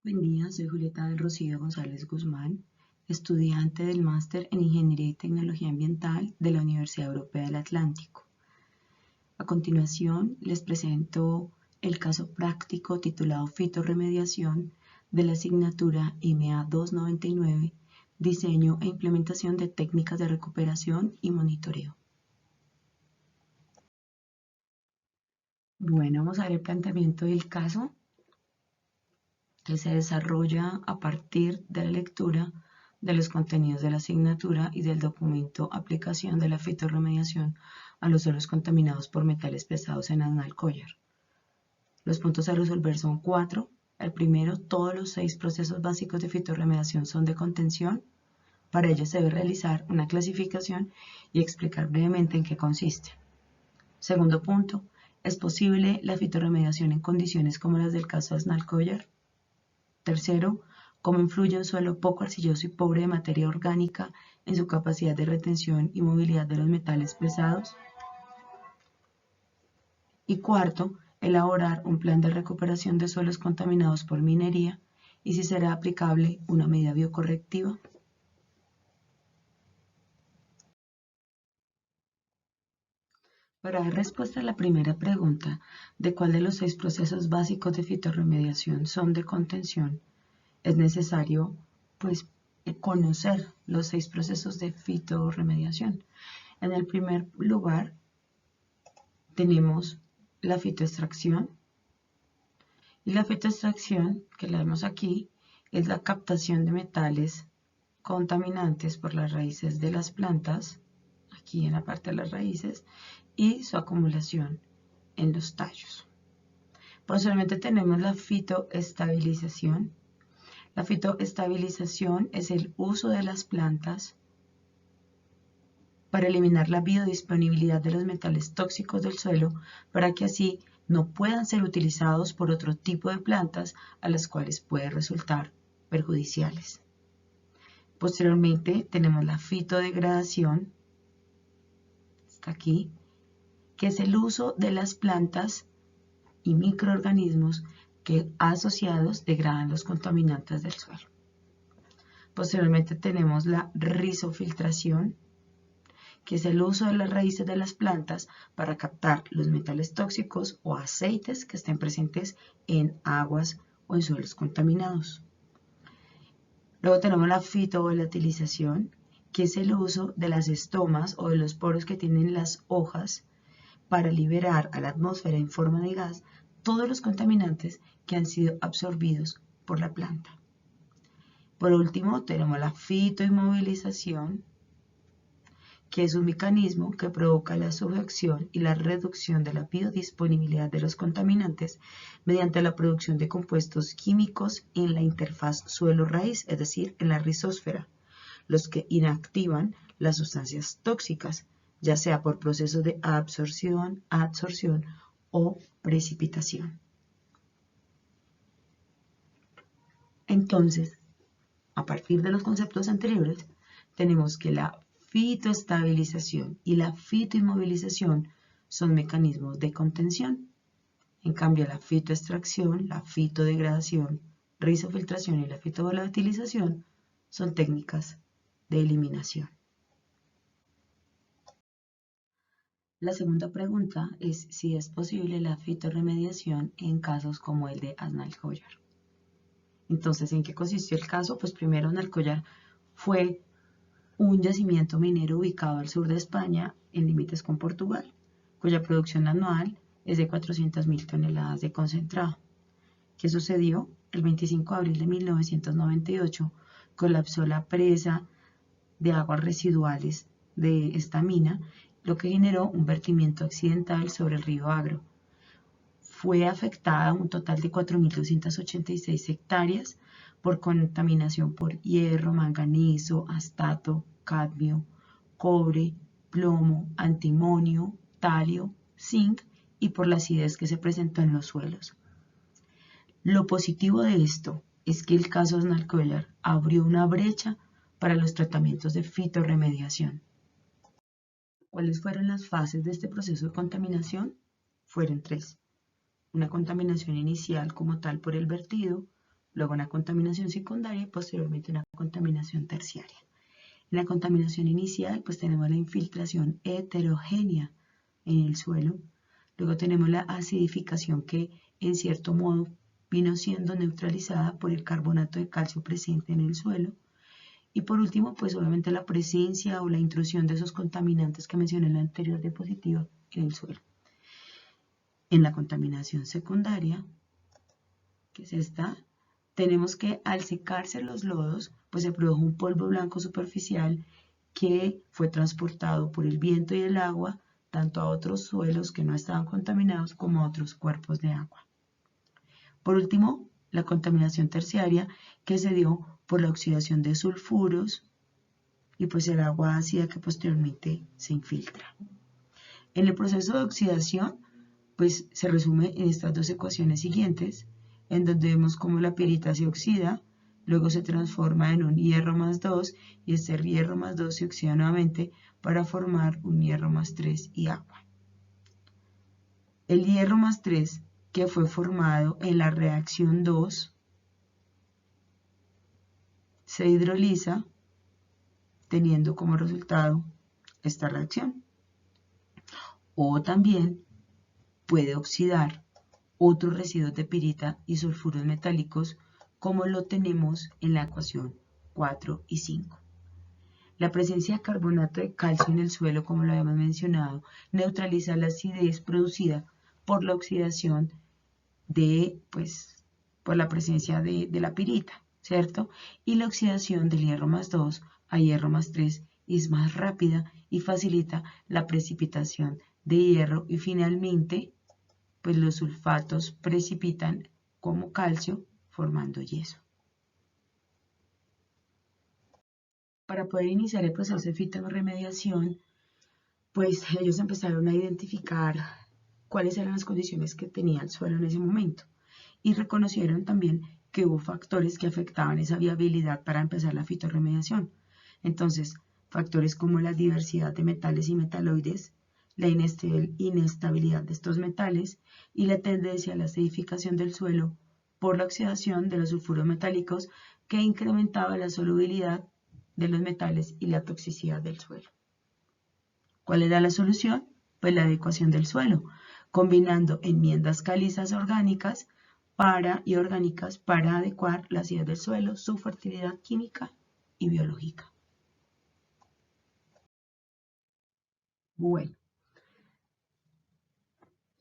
Buen día, soy Julieta del Rocío González Guzmán, estudiante del Máster en Ingeniería y Tecnología Ambiental de la Universidad Europea del Atlántico. A continuación, les presento el caso práctico titulado Fitorremediación de la asignatura IMEA 299, Diseño e Implementación de Técnicas de Recuperación y Monitoreo. Bueno, vamos a ver el planteamiento del caso, que se desarrolla a partir de la lectura de los contenidos de la asignatura y del documento Aplicación de la fitorremediación a los suelos contaminados por metales pesados en Aznalcóllar. Los puntos a resolver son 4. El primero, todos los 6 procesos básicos de fitorremediación son de contención. Para ello se debe realizar una clasificación y explicar brevemente en qué consiste. Segundo punto, ¿es posible la fitorremediación en condiciones como las del caso de Aznalcóllar? Tercero, cómo influye un suelo poco arcilloso y pobre de materia orgánica en su capacidad de retención y movilidad de los metales pesados. Y cuarto, elaborar un plan de recuperación de suelos contaminados por minería y si será aplicable una medida biocorrectiva. Para dar respuesta a la primera pregunta de cuál de los 6 procesos básicos de fitorremediación son de contención, es necesario conocer los 6 procesos de fitorremediación. En el primer lugar tenemos la fitoextracción, y la fitoextracción, que la vemos aquí, es la captación de metales contaminantes por las raíces de las plantas, aquí en la parte de las raíces, y su acumulación en los tallos. Posteriormente tenemos la fitoestabilización. La fitoestabilización es el uso de las plantas para eliminar la biodisponibilidad de los metales tóxicos del suelo para que así no puedan ser utilizados por otro tipo de plantas a las cuales puede resultar perjudiciales. Posteriormente tenemos la fitodegradación, está aquí, que es el uso de las plantas y microorganismos que asociados degradan los contaminantes del suelo. Posteriormente tenemos la rizofiltración, que es el uso de las raíces de las plantas para captar los metales tóxicos o aceites que estén presentes en aguas o en suelos contaminados. Luego tenemos la fitovolatilización, que es el uso de las estomas o de los poros que tienen las hojas para liberar a la atmósfera en forma de gas todos los contaminantes que han sido absorbidos por la planta. Por último, tenemos la fitoinmovilización, que es un mecanismo que provoca la sujeción y la reducción de la biodisponibilidad de los contaminantes mediante la producción de compuestos químicos en la interfaz suelo-raíz, es decir, en la rizósfera, los que inactivan las sustancias tóxicas, ya sea por procesos de absorción, adsorción o precipitación. Entonces, a partir de los conceptos anteriores, tenemos que la fitoestabilización y la fitoinmovilización son mecanismos de contención. En cambio, la fitoextracción, la fitodegradación, rizofiltración y la fitovolatilización son técnicas de eliminación. La segunda pregunta es si es posible la fitorremediación en casos como el de Aznalcóllar. Entonces, ¿en qué consistió el caso? Pues primero, Aznalcóllar fue un yacimiento minero ubicado al sur de España, en límites con Portugal, cuya producción anual es de 400.000 toneladas de concentrado. ¿Qué sucedió? El 25 de abril de 1998 colapsó la presa de aguas residuales de esta mina, lo que generó un vertimiento accidental sobre el río Agro. Fue afectada un total de 4.286 hectáreas por contaminación por hierro, manganeso, astato, cadmio, cobre, plomo, antimonio, talio, zinc y por la acidez que se presentó en los suelos. Lo positivo de esto es que el caso Aznalcóllar abrió una brecha para los tratamientos de fitorremediación. ¿Cuáles fueron las fases de este proceso de contaminación? Fueron 3. Una contaminación inicial como tal por el vertido, luego una contaminación secundaria y posteriormente una contaminación terciaria. En la contaminación inicial, pues tenemos la infiltración heterogénea en el suelo. Luego tenemos la acidificación que en cierto modo vino siendo neutralizada por el carbonato de calcio presente en el suelo. Y por último, pues obviamente la presencia o la intrusión de esos contaminantes que mencioné en la anterior diapositiva en el suelo. En la contaminación secundaria, que es esta, tenemos que al secarse los lodos, pues se produjo un polvo blanco superficial que fue transportado por el viento y el agua, tanto a otros suelos que no estaban contaminados como a otros cuerpos de agua. Por último, la contaminación terciaria, que se dio por la oxidación de sulfuros y pues el agua ácida que posteriormente se infiltra. En el proceso de oxidación, pues se resume en estas dos ecuaciones siguientes, en donde vemos cómo la pirita se oxida, luego se transforma en un hierro más 2 y este hierro más 2 se oxida nuevamente para formar un hierro más 3 y agua. El hierro más 3 que fue formado en la reacción 2 se hidroliza teniendo como resultado esta reacción. O también puede oxidar otros residuos de pirita y sulfuros metálicos como lo tenemos en la ecuación 4 y 5. La presencia de carbonato de calcio en el suelo, como lo habíamos mencionado, neutraliza la acidez producida por la oxidación por la presencia de la pirita, ¿cierto? Y la oxidación del hierro más 2 a hierro más 3 es más rápida y facilita la precipitación de hierro y finalmente pues los sulfatos precipitan como calcio formando yeso. Para poder iniciar el proceso de fitorremediación, pues ellos empezaron a identificar cuáles eran las condiciones que tenía el suelo en ese momento y reconocieron también que hubo factores que afectaban esa viabilidad para empezar la fitorremediación. Entonces, factores como la diversidad de metales y metaloides, la inestabilidad de estos metales y la tendencia a la acidificación del suelo por la oxidación de los sulfuros metálicos que incrementaba la solubilidad de los metales y la toxicidad del suelo. ¿Cuál era la solución? Pues la adecuación del suelo, combinando enmiendas calizas orgánicas y orgánicas para adecuar la acidez del suelo, su fertilidad química y biológica. Bueno,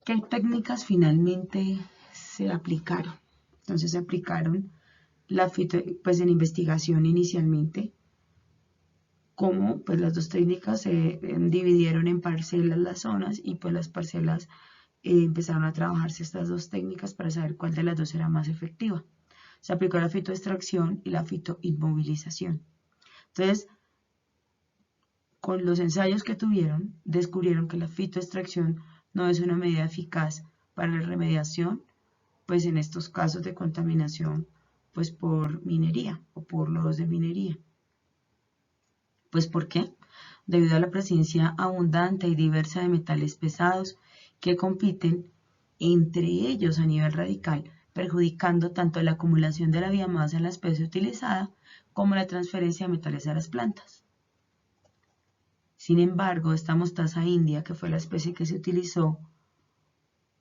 ¿qué técnicas finalmente se aplicaron? Entonces se aplicaron pues en investigación inicialmente, como pues las dos técnicas se dividieron en parcelas las zonas y pues las parcelas empezaron a trabajarse estas dos técnicas para saber cuál de las dos era más efectiva. Se aplicó la fitoextracción y la fitoinmovilización. Entonces, con los ensayos que tuvieron, descubrieron que la fitoextracción no es una medida eficaz para la remediación, pues en estos casos de contaminación, pues por minería o por lodos de minería. Pues ¿por qué? Debido a la presencia abundante y diversa de metales pesados que compiten entre ellos a nivel radical, perjudicando tanto la acumulación de la biomasa en la especie utilizada como la transferencia de metales a las plantas. Sin embargo, esta mostaza india, que fue la especie que se utilizó,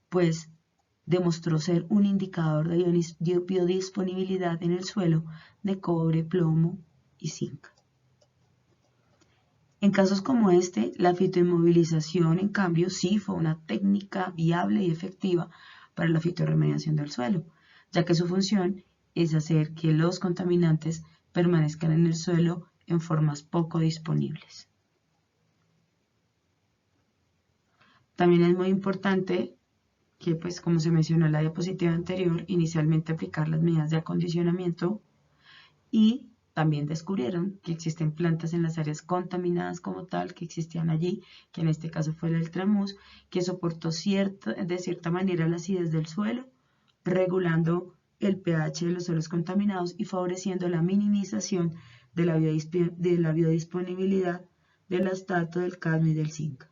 pues demostró ser un indicador de biodisponibilidad en el suelo de cobre, plomo y zinc. En casos como este, la fitoinmovilización, en cambio, sí fue una técnica viable y efectiva para la fitorremediación del suelo, ya que su función es hacer que los contaminantes permanezcan en el suelo en formas poco disponibles. También es muy importante que, pues, como se mencionó en la diapositiva anterior, inicialmente aplicar las medidas de acondicionamiento y también descubrieron que existen plantas en las áreas contaminadas como tal, que existían allí, que en este caso fue el Eltramus, que soportó de cierta manera la acidez del suelo, regulando el pH de los suelos contaminados y favoreciendo la minimización de la biodisponibilidad del astato, del cadmio y del zinc.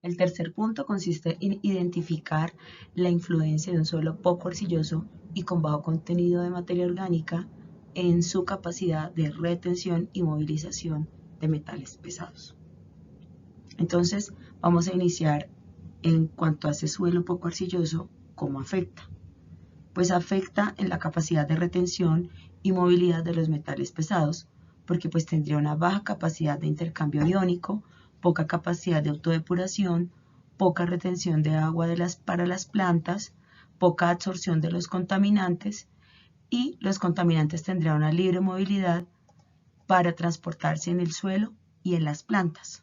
El tercer punto consiste en identificar la influencia de un suelo poco arcilloso y con bajo contenido de materia orgánica en su capacidad de retención y movilización de metales pesados. Entonces, vamos a iniciar en cuanto a ese suelo poco arcilloso, ¿cómo afecta? Pues afecta en la capacidad de retención y movilidad de los metales pesados, porque pues tendría una baja capacidad de intercambio iónico, poca capacidad de autodepuración, poca retención de agua para las plantas, poca absorción de los contaminantes, y los contaminantes tendrían una libre movilidad para transportarse en el suelo y en las plantas.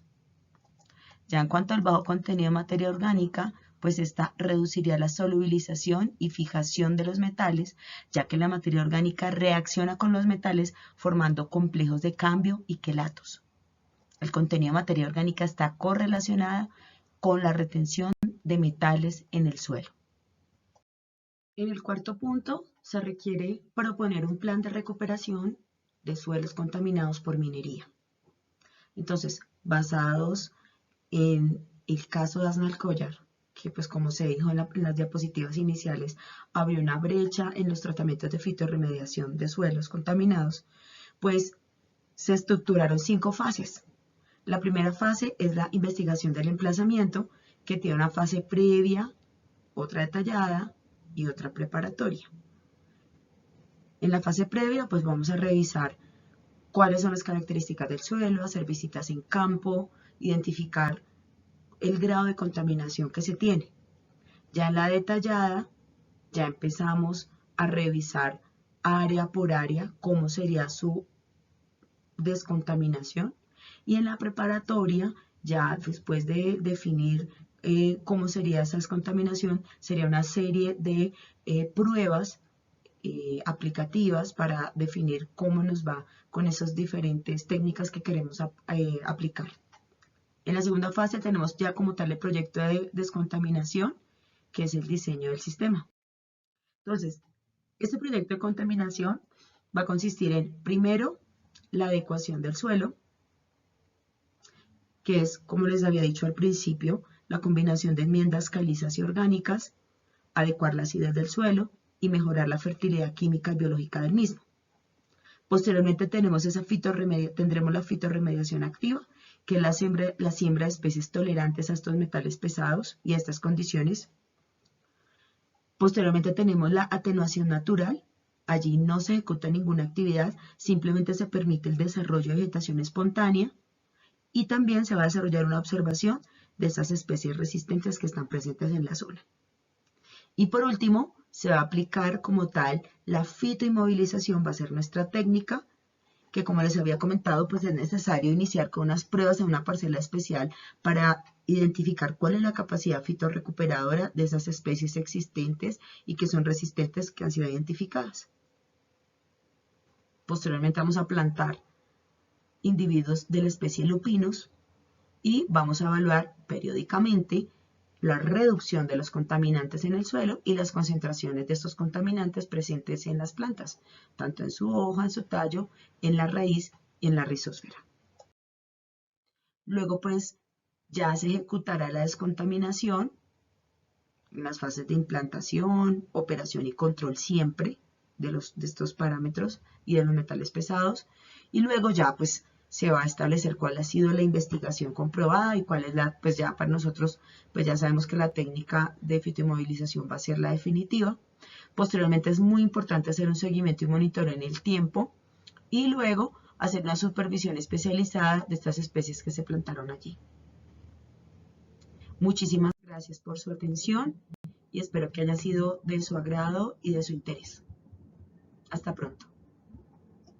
Ya en cuanto al bajo contenido de materia orgánica, pues esta reduciría la solubilización y fijación de los metales, ya que la materia orgánica reacciona con los metales formando complejos de cambio y quelatos. El contenido de materia orgánica está correlacionada con la retención de metales en el suelo. En el cuarto punto, se requiere proponer un plan de recuperación de suelos contaminados por minería. Entonces, basados en el caso de Aznalcóllar, que pues como se dijo en las diapositivas iniciales, abrió una brecha en los tratamientos de fitorremediación de suelos contaminados, pues se estructuraron 5 fases. La primera fase es la investigación del emplazamiento, que tiene una fase previa, otra detallada y otra preparatoria. En la fase previa, pues vamos a revisar cuáles son las características del suelo, hacer visitas en campo, identificar el grado de contaminación que se tiene. Ya en la detallada, ya empezamos a revisar área por área cómo sería su descontaminación, y en la preparatoria, ya después de definir cómo sería esa descontaminación, sería una serie de pruebas aplicativas para definir cómo nos va con esas diferentes técnicas que queremos aplicar. En la segunda fase tenemos ya como tal el proyecto de descontaminación, que es el diseño del sistema. Entonces, este proyecto de contaminación va a consistir en, primero, la adecuación del suelo, que es, como les había dicho al principio, la combinación de enmiendas calizas y orgánicas, adecuar la acidez del suelo y mejorar la fertilidad química y biológica del mismo. Posteriormente tendremos la fitorremediación activa, que es la siembra de especies tolerantes a estos metales pesados y a estas condiciones. Posteriormente tenemos la atenuación natural. Allí no se ejecuta ninguna actividad, simplemente se permite el desarrollo de vegetación espontánea, y también se va a desarrollar una observación de esas especies resistentes que están presentes en la zona. Y por último, se va a aplicar como tal la fitoinmovilización, va a ser nuestra técnica, que como les había comentado, pues es necesario iniciar con unas pruebas en una parcela especial para identificar cuál es la capacidad fitorrecuperadora de esas especies existentes y que son resistentes, que han sido identificadas. Posteriormente vamos a plantar individuos de la especie Lupinus y vamos a evaluar periódicamente la reducción de los contaminantes en el suelo y las concentraciones de estos contaminantes presentes en las plantas, tanto en su hoja, en su tallo, en la raíz y en la rizósfera. Luego pues ya se ejecutará la descontaminación en las fases de implantación, operación y control siempre de estos parámetros y de los metales pesados, y luego ya pues se va a establecer cuál ha sido la investigación comprobada y cuál es pues ya para nosotros, pues ya sabemos que la técnica de fitoinmovilización va a ser la definitiva. Posteriormente es muy importante hacer un seguimiento y monitoreo en el tiempo y luego hacer una supervisión especializada de estas especies que se plantaron allí. Muchísimas gracias por su atención y espero que haya sido de su agrado y de su interés. Hasta pronto.